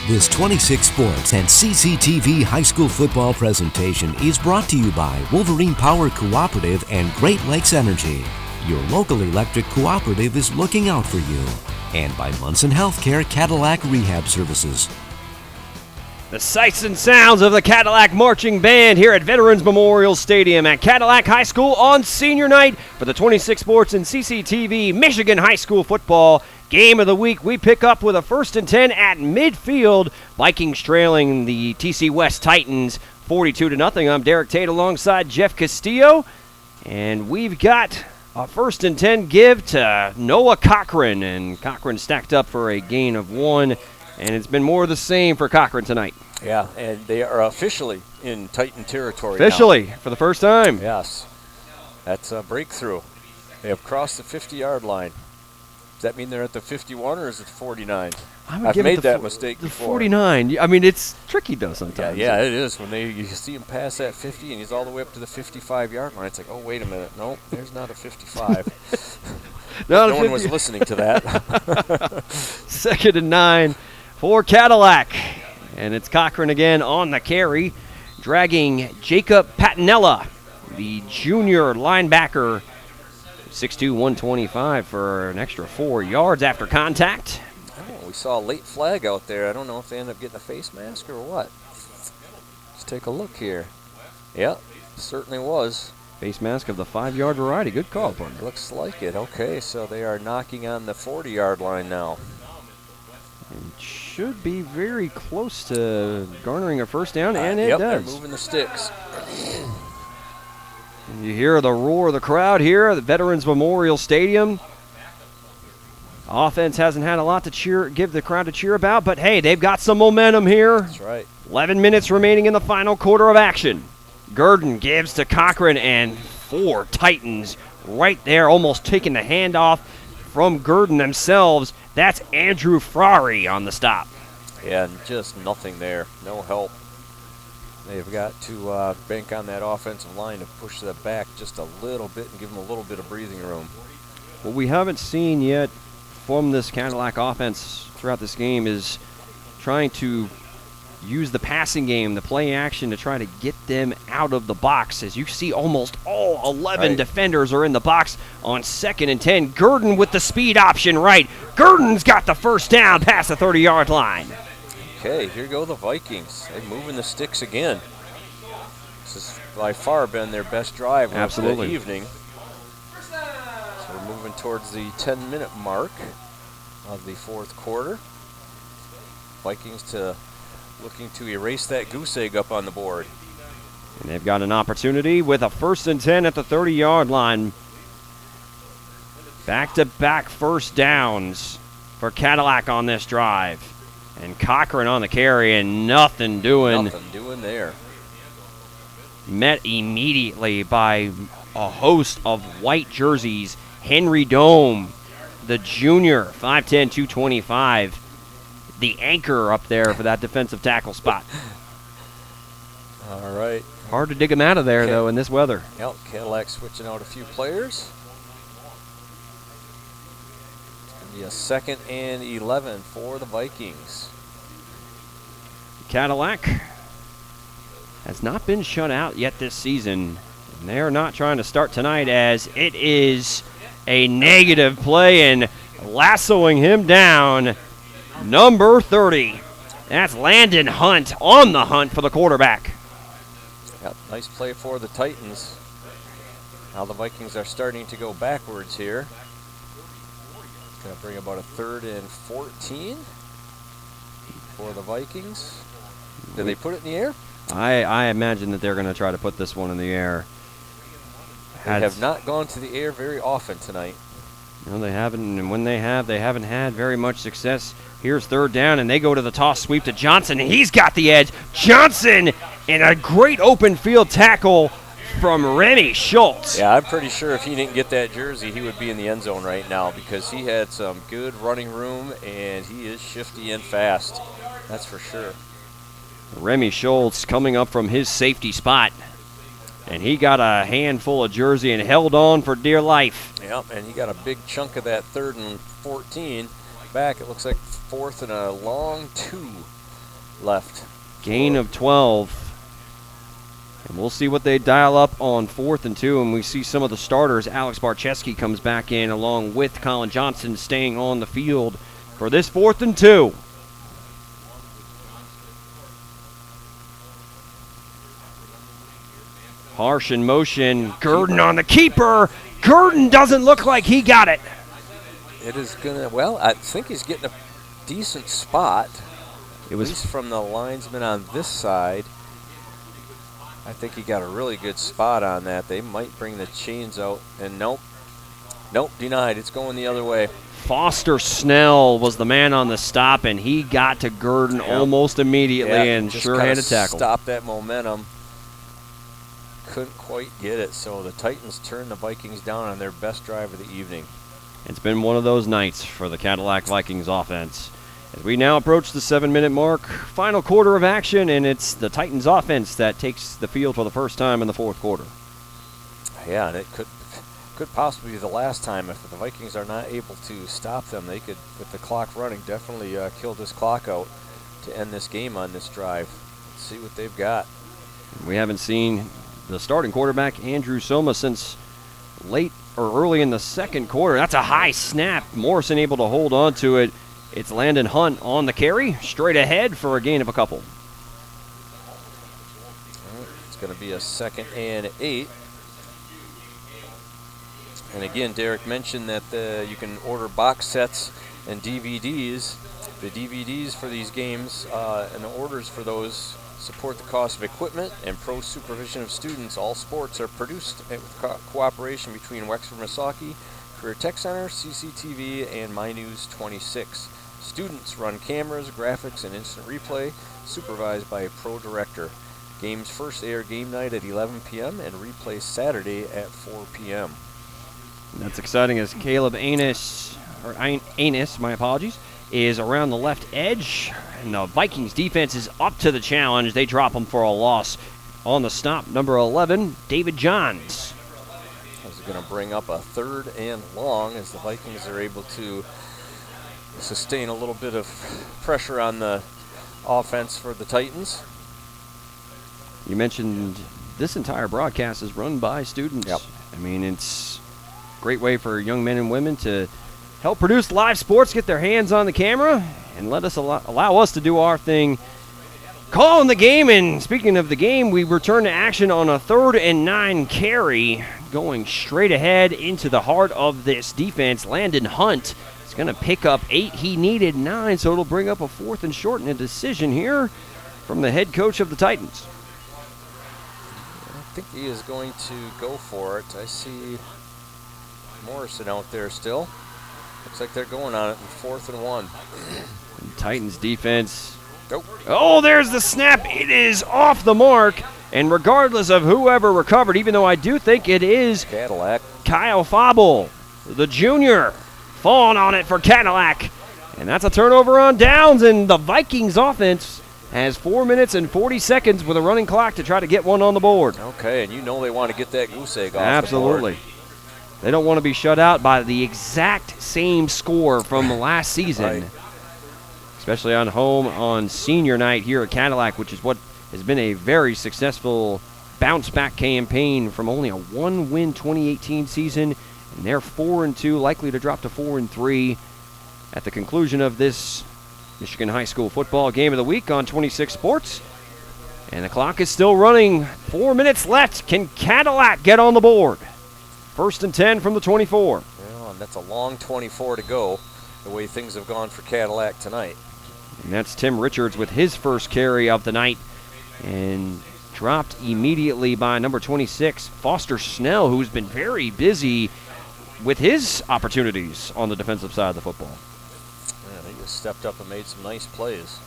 This 26 Sports and CCTV high school football presentation is brought to you by Wolverine Power Cooperative and Great Lakes Energy. Your local electric cooperative is looking out for you. And by Munson Healthcare Cadillac Rehab Services. The sights and sounds of the Cadillac Marching Band here at Veterans Memorial Stadium at Cadillac High School on senior night for the 26 Sports and CCTV Michigan High School Football Game of the Week. We pick up with a 1st and 10 at midfield. Vikings trailing the TC West Titans 42-0. I'm Derek Tate alongside Jeff Castillo. And we've got a 1st and 10 give to Noah Cochran. And Cochran stacked up for a gain of 1. And it's been more of the same for Cochran tonight. Yeah, and they are officially in Titan territory Officially, now. For the first time. Yes. That's a breakthrough. They have crossed the 50-yard line. Does that mean they're at the 51 or is it 49? I've made that mistake before. 49. I mean, it's tricky, though, sometimes. Yeah, it is. When you see him pass that 50 and he's all the way up to the 55-yard line, it's like, oh, wait a minute. Nope, there's not a 55. No one was listening to that. 2nd and 9 for Cadillac. And it's Cochran again on the carry, dragging Jacob Patinella, the junior linebacker, 6'2", 125 for an extra 4 yards after contact. Oh, we saw a late flag out there. I don't know if they end up getting a face mask or what. Let's take a look here. Yep, certainly was. Face mask of the 5-yard variety. Good call, partner. Looks like it. Okay, so they are knocking on the 40-yard line now. And should be very close to garnering a first down, and it does. They're moving the sticks. You hear the roar of the crowd here at the Veterans Memorial Stadium. Offense hasn't had a lot to give the crowd to cheer about, but hey, they've got some momentum here. That's right. 11 minutes remaining in the final quarter of action. Gurdon gives to Cochran, and 4 Titans right there, almost taking the handoff from Gurdon themselves. That's Andrew Frary on the stop. Yeah, and just nothing there. No help. They've got to bank on that offensive line to push that back just a little bit and give them a little bit of breathing room. What we haven't seen yet from this Cadillac offense throughout this game is trying to use the passing game, the play action, to try to get them out of the box. As you see, almost all 11 defenders are in the box on 2nd and 10. Gurdon with the speed option right. Gurdon's got the first down past the 30-yard line. Okay, here go the Vikings. They're moving the sticks again. This has by far been their best drive of the evening. So we're moving towards the 10-minute mark of the 4th quarter. Vikings looking to erase that goose egg up on the board. And they've got an opportunity with a 1st and 10 at the 30-yard line. Back-to-back first downs for Cadillac on this drive. And Cochran on the carry, and nothing doing. Nothing doing there. Met immediately by a host of white jerseys. Henry Dome, the junior, 5'10", 225. The anchor up there for that defensive tackle spot. All right. Hard to dig him out of there, though, in this weather. Yep, Cadillac switching out a few players. Be a 2nd and 11 for the Vikings. Cadillac has not been shut out yet this season. And they're not trying to start tonight, as it is a negative play, and lassoing him down, number 30. That's Landon Hunt on the hunt for the quarterback. Yep, nice play for the Titans. Now the Vikings are starting to go backwards here. Going to bring about a 3rd and 14 for the Vikings. Did they put it in the air? I imagine that they're going to try to put this one in the air. They have not gone to the air very often tonight. No, they haven't, and when they haven't had very much success. Here's 3rd down, and they go to the toss sweep to Johnson, and he's got the edge. Johnson, and a great open field tackle from Remy Schultz. Yeah, I'm pretty sure if he didn't get that jersey, he would be in the end zone right now, because he had some good running room, and he is shifty and fast. That's for sure. Remy Schultz coming up from his safety spot. And he got a handful of jersey and held on for dear life. Yep, and he got a big chunk of that 3rd and 14 back. It looks like 4th and a long 2 left. Gain of 12. And we'll see what they dial up on 4th and 2. And we see some of the starters. Alex Barcheski comes back in along with Colin Johnson staying on the field for this 4th and 2. Harsh in motion. Gurdon on the keeper. Gurdon doesn't look like he got it. It is going to, well, I think he's getting a decent spot. It was at least from the linesman on this side. I think he got a really good spot on that. They might bring the chains out. And nope, denied. It's going the other way. Foster Snell was the man on the stop, and he got to Gurdon almost immediately and sure had a tackle. Stop that momentum. Couldn't quite get it, so the Titans turned the Vikings down on their best drive of the evening. It's been one of those nights for the Cadillac Vikings offense. As we now approach the 7-minute mark, final quarter of action, and it's the Titans offense that takes the field for the first time in the 4th quarter. Yeah, and it could possibly be the last time. If the Vikings are not able to stop them, they could, with the clock running, definitely kill this clock out to end this game on this drive. Let's see what they've got. We haven't seen the starting quarterback, Andrew Soma, since late or early in the 2nd quarter. That's a high snap. Morrison able to hold on to it. It's Landon Hunt on the carry, straight ahead for a gain of a couple. It's going to be a 2nd and 8. And again, Derek mentioned that you can order box sets and DVDs. The DVDs for these games and the orders for those support the cost of equipment and pro supervision of students. All sports are produced with cooperation between Wexford Misaki Career Tech Center, CCTV, and My News 26. Students run cameras, graphics, and instant replay, supervised by a pro director. Games first air game night at 11 p.m. and replay Saturday at 4 p.m. That's exciting as Caleb Anus, my apologies, is around the left edge. And the Vikings defense is up to the challenge. They drop him for a loss. On the stop, number 11, David Johns. This is going to bring up a 3rd and long as the Vikings are able to sustain a little bit of pressure on the offense for the Titans. You mentioned this entire broadcast is run by students. Yep. I mean, it's a great way for young men and women to help produce live sports, get their hands on the camera, and let us allow us to do our thing. Calling the game, and speaking of the game, we return to action on a 3rd and 9 carry, going straight ahead into the heart of this defense. Landon Hunt is going to pick up 8. He needed 9, so it'll bring up a 4th and short and a decision here from the head coach of the Titans. I think he is going to go for it. I see Morrison out there still. Looks like they're going on it in 4th and 1. Titans defense. Nope. Oh, there's the snap. It is off the mark. And regardless of whoever recovered, even though I do think it is Cadillac, Kyle Fable, the junior, falling on it for Cadillac. And that's a turnover on downs, and the Vikings offense has 4 minutes and 40 seconds with a running clock to try to get one on the board. Okay, and you know they want to get that goose egg off Absolutely. the board. They don't want to be shut out by the exact same score from last season. Right. Especially on home on senior night here at Cadillac, which is what has been a very successful bounce-back campaign from only a 1-win 2018 season. And they're 4-2, likely to drop to 4-3 at the conclusion of this Michigan High School football game of the week on 26 Sports. And the clock is still running. 4 minutes left. Can Cadillac get on the board? 1st and 10 from the 24. Well, and that's a long 24 to go, the way things have gone for Cadillac tonight. And that's Tim Richards with his first carry of the night. And dropped immediately by number 26, Foster Snell, who's been very busy with his opportunities on the defensive side of the football. Yeah, he just stepped up and made some nice plays.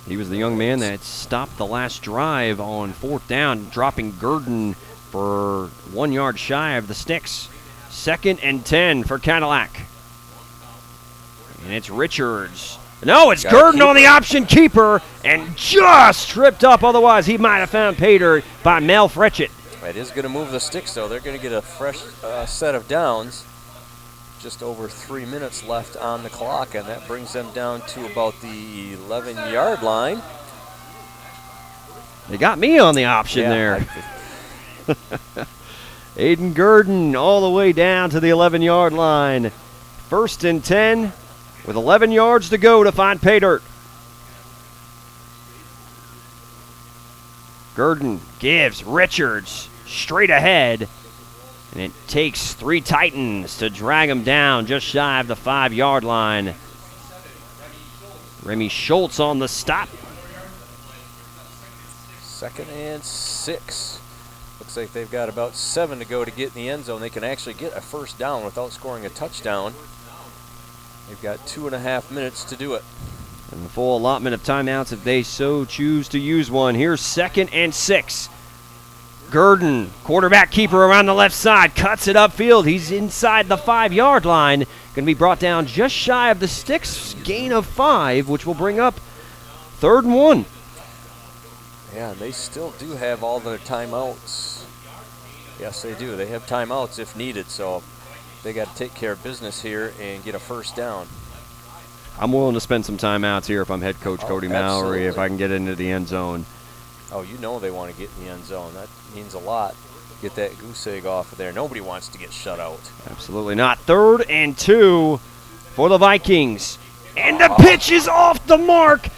He was the young man that stopped the last drive on 4th down, dropping Gurdon for 1 yard shy of the sticks. 2nd and 10 for Cadillac. And it's Richards. No, it's Gurdon on the option keeper and just tripped up. Otherwise, he might have found pay dirt by Mel Fretchett. It is going to move the sticks, though. They're going to get a fresh set of downs. just over 3 minutes left on the clock, and that brings them down to about the 11-yard line. They got me on the option there. Aiden Gurdon all the way down to the 11-yard line. 1st and 10 with 11 yards to go to find pay dirt. Gurdon gives Richards straight ahead, and it takes 3 Titans to drag him down just shy of the 5-yard line. Remy Schultz on the stop. 2nd and 6. Looks like they've got about 7 to go to get in the end zone. They can actually get a first down without scoring a touchdown. They've got 2.5 minutes to do it. And the full allotment of timeouts if they so choose to use one. Here's 2nd and 6. Gurdon, quarterback keeper around the left side, cuts it upfield. He's inside the 5-yard line. Going to be brought down just shy of the sticks. Gain of 5, which will bring up 3rd and 1. Yeah, they still do have all their timeouts. Yes, they do. They have timeouts if needed, so they got to take care of business here and get a first down. I'm willing to spend some timeouts here if I'm head coach Cody Mallory, if I can get into the end zone. Oh, you know they want to get in the end zone. That means a lot. Get that goose egg off of there. Nobody wants to get shut out. Absolutely not. 3rd and 2 for the Vikings. And the pitch is off the mark.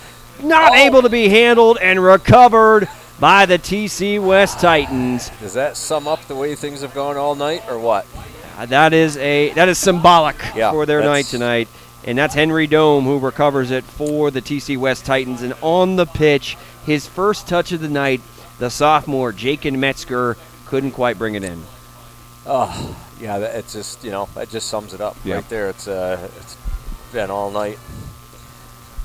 Not able to be handled and recovered by the TC West Titans. Does that sum up the way things have gone all night, or what? That is symbolic for their night tonight. And that's Henry Dome who recovers it for the TC West Titans. And on the pitch, his first touch of the night, the sophomore, Jakin Metzger, couldn't quite bring it in. Oh, yeah, it's just, that just sums it up right there. It's been all night.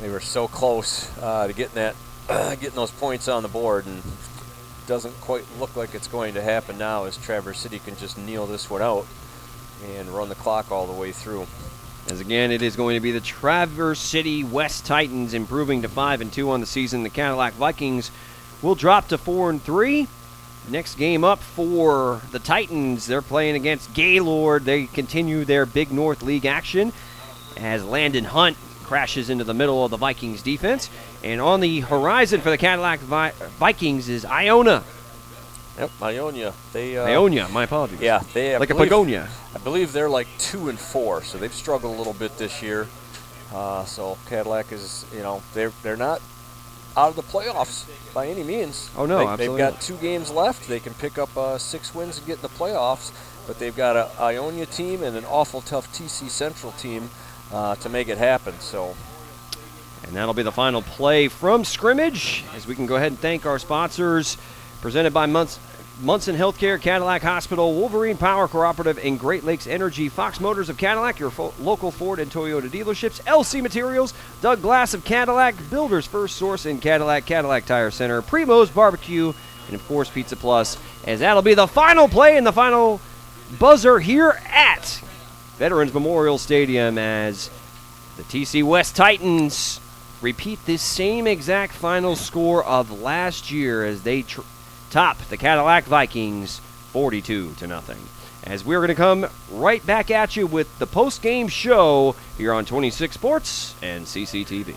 They were so close to getting those points on the board, and it doesn't quite look like it's going to happen now as Traverse City can just kneel this one out and run the clock all the way through. As again, it is going to be the Traverse City West Titans improving to 5-2 on the season. The Cadillac Vikings will drop to 4-3. Next game up for the Titans, they're playing against Gaylord. They continue their Big North League action as Landon Hunt crashes into the middle of the Vikings defense. And on the horizon for the Cadillac Vikings is Iona. Yep, Ionia. Ionia, my apologies. Yeah, they like a begonia. I believe they're like 2-4, so they've struggled a little bit this year. So Cadillac is, they're not out of the playoffs by any means. Oh no, absolutely. They've got 2 games left. They can pick up 6 wins and get in the playoffs, but they've got an Ionia team and an awful tough TC Central team to make it happen. So. And that'll be the final play from scrimmage, as we can go ahead and thank our sponsors, presented by Munson Healthcare, Cadillac Hospital, Wolverine Power Cooperative, and Great Lakes Energy, Fox Motors of Cadillac, your local Ford and Toyota dealerships, LC Materials, Doug Glass of Cadillac, Builder's First Source in Cadillac, Cadillac Tire Center, Primo's Barbecue, and of course Pizza Plus, as that'll be the final play and the final buzzer here at Veterans Memorial Stadium as the TC West Titans repeat this same exact final score of last year as they top the Cadillac Vikings 42-0. As we're going to come right back at you with the post-game show here on 26 Sports and CCTV.